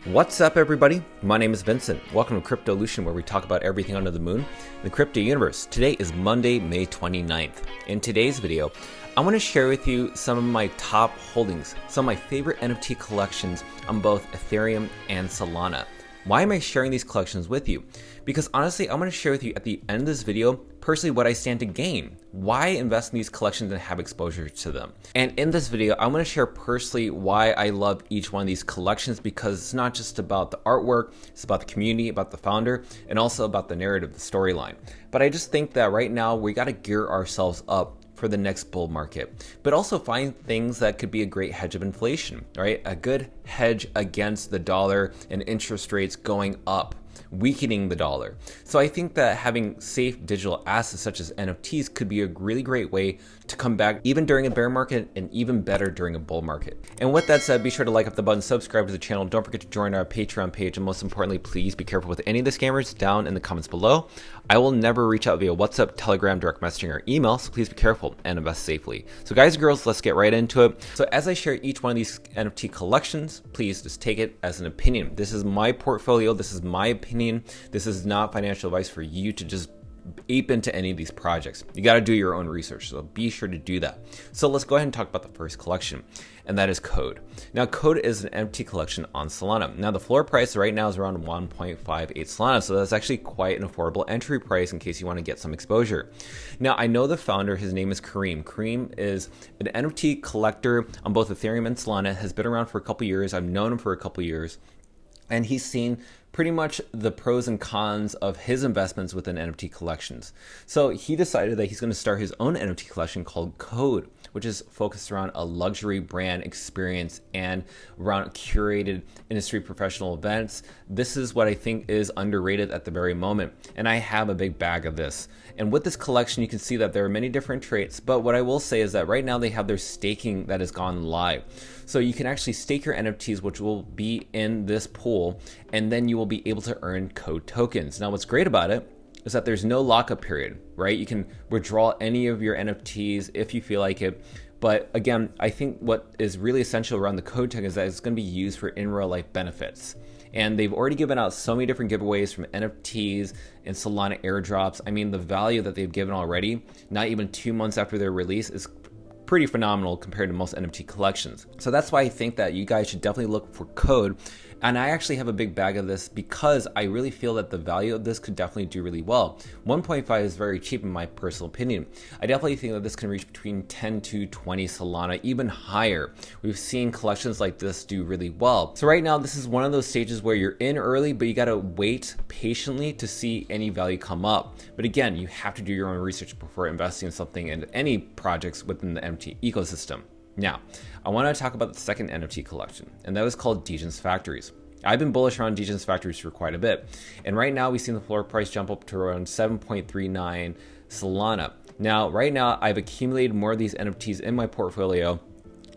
What's up, everybody? My name is Vincent. Welcome to Cryptolution, where we talk about everything under the moon, the crypto universe. Today is Monday, May 29th. In today's video, I want to share with you some of my top holdings, some of my favorite NFT collections on both Ethereum and Solana. Why am I sharing these collections with you? Because honestly, I'm going to share with you at the end of this video, personally, what I stand to gain, why invest in these collections and have exposure to them. And in this video, I'm going to share personally why I love each one of these collections, because it's not just about the artwork, it's about the community, about the founder, and also about the narrative, the storyline. But I just think that right now we got to gear ourselves up for the next bull market, but also find things that could be a great hedge of inflation, right? A good hedge against the dollar and interest rates going up, weakening the dollar. So I think that having safe digital assets such as NFTs could be a really great way to come back even during a bear market and even better during a bull market. And with that said, be sure to like up the button, subscribe to the channel. Don't forget to join our Patreon page. And most importantly, please be careful with any of the scammers down in the comments below. I will never reach out via WhatsApp, Telegram, direct messaging, or email. So please be careful and invest safely. So guys and girls, let's get right into it. So as I share each one of these NFT collections, please just take it as an opinion. This is my portfolio. This is my opinion. This is not financial advice for you to just ape into any of these projects. You got to do your own research, so be sure to do that. So let's go ahead and talk about the first collection, and that is Code. Now, Code is an NFT collection on Solana. Now, the floor price right now is around 1.58 Solana, so that's actually quite an affordable entry price in case you want to get some exposure. Now, I know the founder, his name is Kareem. Kareem is an NFT collector on both Ethereum and Solana, has been around for a couple years. I've known him for a couple years, and he's seen pretty much the pros and cons of his investments within NFT collections. So he decided that he's going to start his own NFT collection called Code, which is focused around a luxury brand experience and around curated industry professional events. This is what I think is underrated at the very moment, and I have a big bag of this. And with this collection, you can see that there are many different traits, but what I will say is that right now they have their staking that has gone live. So you can actually stake your NFTs, which will be in this pool, and then you will be able to earn Code tokens. Now, what's great about it is that there's no lockup period, right? You can withdraw any of your NFTs if you feel like it. But again, I think what is really essential around the Code token is that it's going to be used for in real life benefits. And they've already given out so many different giveaways from NFTs and Solana airdrops. I mean, the value that they've given already, not even 2 months after their release, is pretty phenomenal compared to most NFT collections. So that's why I think that you guys should definitely look for Code. And I actually have a big bag of this because I really feel that the value of this could definitely do really well. 1.5 is very cheap in my personal opinion. I definitely think that this can reach between 10 to 20 Solana, even higher. We've seen collections like this do really well. So right now, this is one of those stages where you're in early, but you gotta wait patiently to see any value come up. But again, you have to do your own research before investing in something in any projects within the NFT ecosystem. Now, I want to talk about the second NFT collection, and that is called Degen's Factories. I've been bullish around Degen's Factories for quite a bit, and right now we've seen the floor price jump up to around 7.39 Solana. Now, right now, I've accumulated more of these NFTs in my portfolio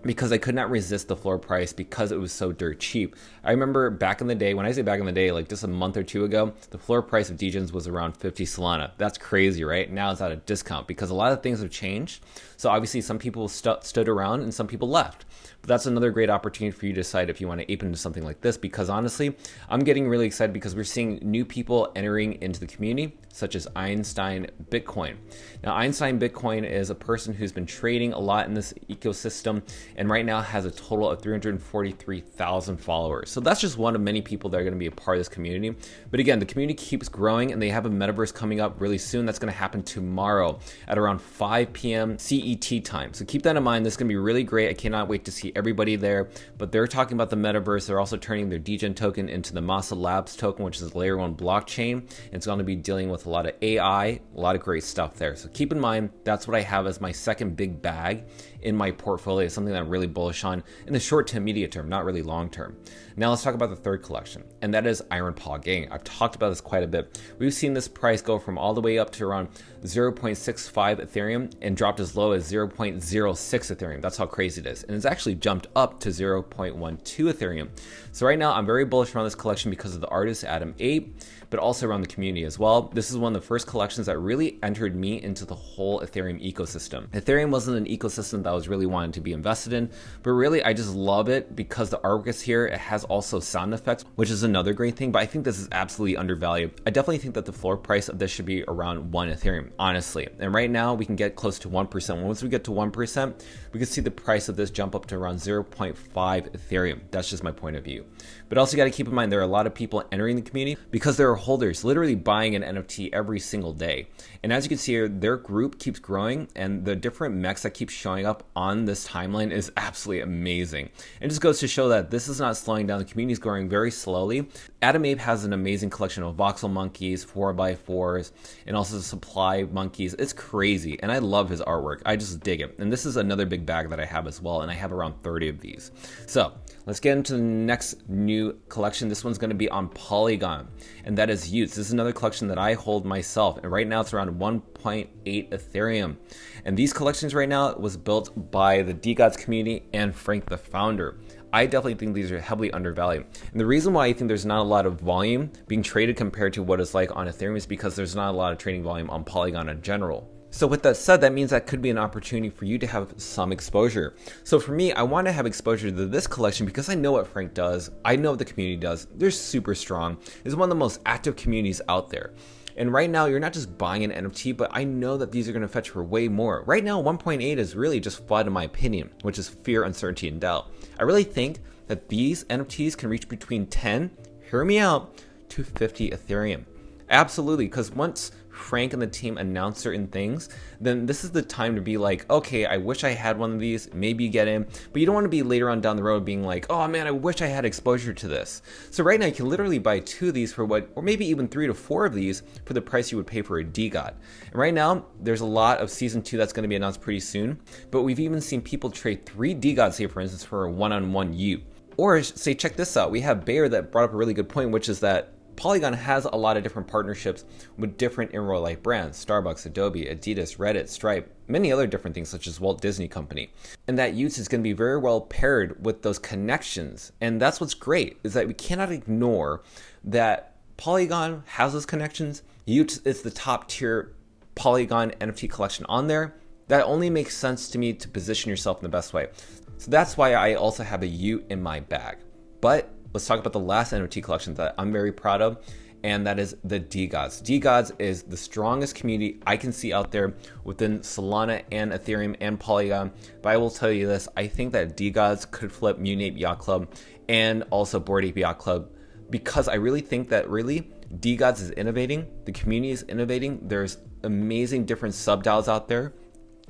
because I could not resist the floor price because it was so dirt cheap. I remember back in the day, when I say back in the day, like just a month or two ago, the floor price of Degen's was around 50 Solana. That's crazy, right? Now it's at a discount because a lot of things have changed. So obviously some people stood around and some people left. But that's another great opportunity for you to decide if you want to ape into something like this, because honestly, I'm getting really excited because we're seeing new people entering into the community, such as Einstein Bitcoin. Now, Einstein Bitcoin is a person who's been trading a lot in this ecosystem and right now has a total of 343,000 followers. So that's just one of many people that are going to be a part of this community. But again, the community keeps growing and they have a metaverse coming up really soon. That's going to happen tomorrow at around 5 p.m. CET time. So keep that in mind. This is going to be really great. I cannot wait to see everybody there. But they're talking about the metaverse. They're also turning their Degen token into the Masa Labs token, which is layer 1 blockchain. And it's going to be dealing with a lot of AI, a lot of great stuff there. So keep in mind, that's what I have as my second big bag in my portfolio, something that I'm really bullish on in the short to medium term, not really long term. Now let's talk about the third collection, and that is Iron Paw Gang. I've talked about this quite a bit. We've seen this price go from all the way up to around 0.65 Ethereum and dropped as low as 0.06 Ethereum. That's how crazy it is. And it's actually jumped up to 0.12 Ethereum. So right now I'm very bullish around this collection because of the artist Adam Ape, but also around the community as well. This is one of the first collections that really entered me into the whole Ethereum ecosystem. Ethereum wasn't an ecosystem that I was really wanting to be invested invested in, but really I just love it because the artwork is here. It has also sound effects, which is another great thing, but I think this is absolutely undervalued. I definitely think that the floor price of this should be around 1 Ethereum, honestly. And right now we can get close to 1%. Once we get to 1%, we can see the price of this jump up to around 0.5 Ethereum. That's just my point of view. But also you got to keep in mind there are a lot of people entering the community because there are holders literally buying an NFT every single day. And as you can see here, their group keeps growing, and the different mechs that keep showing up on this timeline is absolutely amazing. And it just goes to show that this is not slowing down. The community is growing very slowly. Adam Ape has an amazing collection of voxel monkeys, 4x4s, and also supply monkeys. It's crazy, and I love his artwork. I just dig it. And this is another big bag that I have as well, and I have around 30 of these. So let's get into the next new collection. This one's going to be on Polygon, and that is Utes. This is another collection that I hold myself, and right now it's around 1.8 Ethereum. And these collections right now was built by the DeGods community and Frank, the founder. I definitely think these are heavily undervalued. And the reason why I think there's not a lot of volume being traded compared to what it's like on Ethereum is because there's not a lot of trading volume on Polygon in general. So with that said, that means that could be an opportunity for you to have some exposure. So for me, I want to have exposure to this collection because I know what Frank does. I know what the community does. They're super strong. It's one of the most active communities out there. And right now, you're not just buying an NFT, but I know that these are going to fetch for way more. Right now, 1.8 is really just FUD in my opinion, which is fear, uncertainty, and doubt. I really think that these NFTs can reach between 10, hear me out, to 50 Ethereum. Absolutely, because once Frank and the team announce certain things, then this is the time to be like, okay, I wish I had one of these, maybe you get in, but you don't want to be later on down the road being like, oh man, I wish I had exposure to this. So right now you can literally buy 2 of these for what, or maybe even 3 to 4 of these for the price you would pay for a DeGod. And right now, there's a lot of season 2 that's going to be announced pretty soon, but we've even seen people trade 3 DeGods here, for instance, for a one-on-one Ute. Or say, check this out, we have Bayer that brought up a really good point, which is that Polygon has a lot of different partnerships with different in-real life brands, Starbucks, Adobe, Adidas, Reddit, Stripe, many other different things such as Walt Disney Company. And that Utes is going to be very well paired with those connections. And that's what's great, is that we cannot ignore that Polygon has those connections. Utes is the top tier Polygon NFT collection on there. That only makes sense to me to position yourself in the best way. So that's why I also have a Ute in my bag. But let's talk about the last NFT collection that I'm very proud of, and that is the DeGods. DeGods is the strongest community I can see out there within Solana and Ethereum and Polygon. But I will tell you this, I think that DeGods could flip Mutant Ape Yacht Club and also Bored Ape Yacht Club, because I really think that DeGods is innovating, the community is innovating, there's amazing different sub-DAOs out there.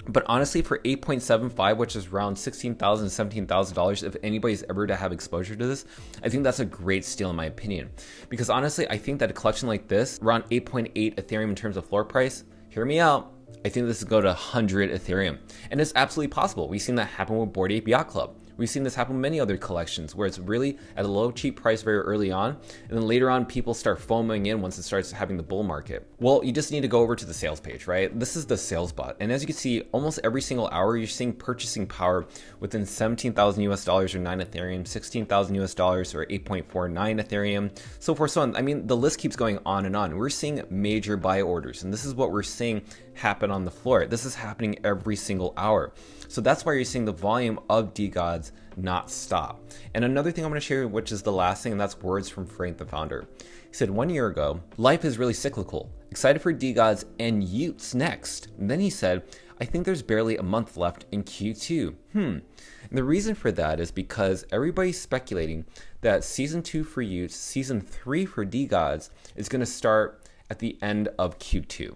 But honestly, for 8.75, which is around $16,000, $17,000, if anybody's ever to have exposure to this, I think that's a great steal in my opinion. Because honestly, I think that a collection like this, around 8.8 Ethereum in terms of floor price, hear me out, I think this would go to 100 Ethereum. And it's absolutely possible. We've seen that happen with Bored Ape Yacht Club. We've seen this happen with many other collections where it's really at a low, cheap price very early on, and then later on people start foaming in once it starts having the bull market. Well, you just need to go over to the sales page, right? This is the sales bot, and as you can see, almost every single hour you're seeing purchasing power within $17,000 or 9 Ethereum, $16,000 or 8.49 Ethereum, so forth, so on. I mean, the list keeps going on and on. We're seeing major buy orders, and this is what we're seeing happen on the floor. This is happening every single hour. So that's why you're seeing the volume of DeGods not stop. And another thing I'm going to share, which is the last thing, and that's words from Frank, the founder. He said, 1 year ago, life is really cyclical. Excited for DeGods and Utes next. And then he said, I think there's barely a month left in Q2. And the reason for that is because everybody's speculating that season 2 for Utes, season 3 for DeGods is going to start at the end of Q2.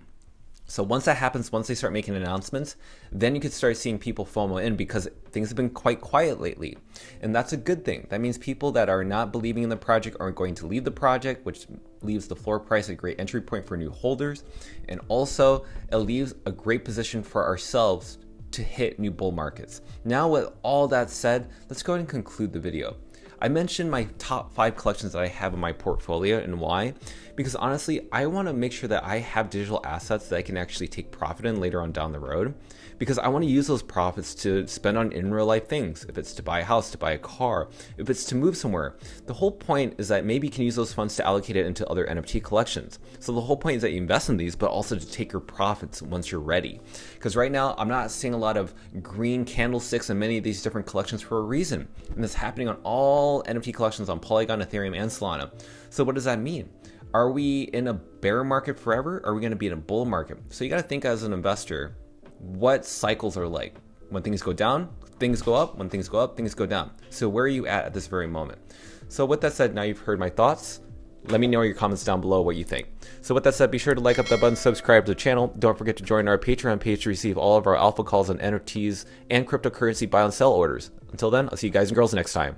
So once that happens, once they start making announcements, then you could start seeing people FOMO in, because things have been quite quiet lately. And that's a good thing. That means people that are not believing in the project are going to leave the project, which leaves the floor price a great entry point for new holders. And also it leaves a great position for ourselves to hit new bull markets. Now with all that said, let's go ahead and conclude the video. I mentioned my top 5 collections that I have in my portfolio and why. Because honestly, I want to make sure that I have digital assets that I can actually take profit in later on down the road. Because I want to use those profits to spend on in real life things. If it's to buy a house, to buy a car, if it's to move somewhere. The whole point is that maybe you can use those funds to allocate it into other NFT collections. So the whole point is that you invest in these, but also to take your profits once you're ready. Because right now, I'm not seeing a lot of green candlesticks in many of these different collections for a reason. And that's happening on all NFT collections on Polygon, Ethereum, and Solana. So what does that mean? Are we in a bear market forever? Or are we going to be in a bull market? So you got to think as an investor, what cycles are like. When things go down, things go up. When things go up, things go down. So where are you at this very moment? So with that said, now you've heard my thoughts. Let me know in your comments down below what you think. So with that said, be sure to like up that button, subscribe to the channel. Don't forget to join our Patreon page to receive all of our alpha calls on NFTs and cryptocurrency buy and sell orders. Until then, I'll see you guys and girls next time.